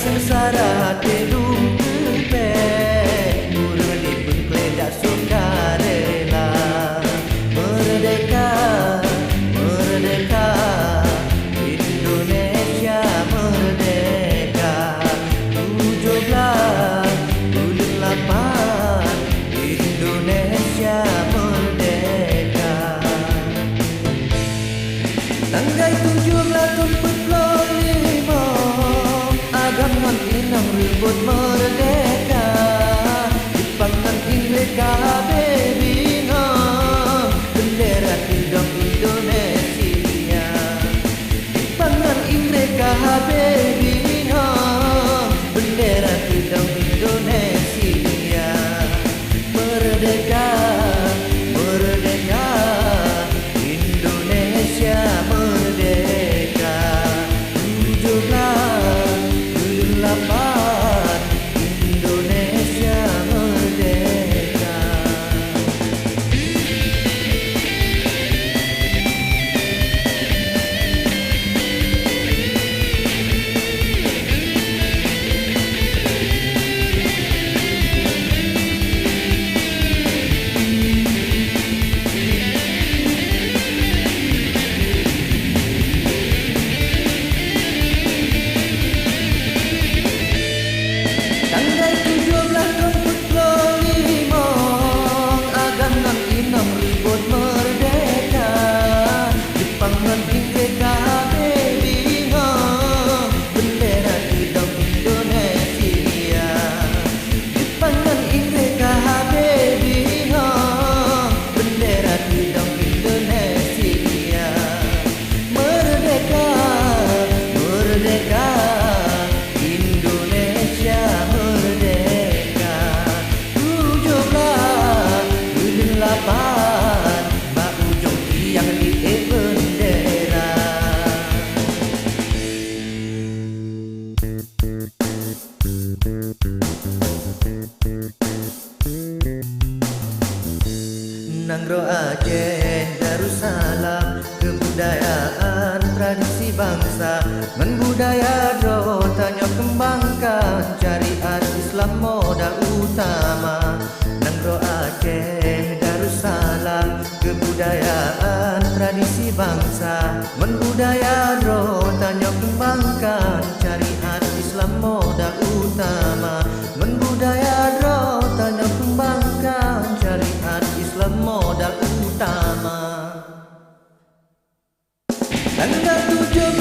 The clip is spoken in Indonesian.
sengsara telung kepe Murni pun kledak sukarela Merdeka, merdeka Indonesia merdeka 17, 78 Indonesia merdeka Tanggai 17, 45 Agam ngan inang ribut merdeka Jepang ngan Inggris kabeh bingung Bendera hidung Indonesia Jepang ngan Inggris kabeh bingung Bendera hidung Indonesia Merdeka, merdeka Indonesia merdeka 17, 78 Indonesia merdeka Tanggal 17, 25 Agam ngan inang ribut merdeka Jepang ngan Inggris kabeh bingung Bendera hidung Indonesia Jepang ngan Inggris kabeh bingung Bendera hidung Indonesia Merdeka, merdeka Indonesia merdeka 17, 78 Mak ujung tiang di bendera Nangro Aceh Darussalam Kebudayaan tradisi bangsa Menbudaya do tanya kembangkan Syariat Islam modal utama Nangro Aceh Darussalam Kebudayaan tradisi bangsa Menbudaya do tanya kembangkan Syariat Islam modal utama Menbudaya do tanya kembangkan Syariat Islam modal utama Tanggal 7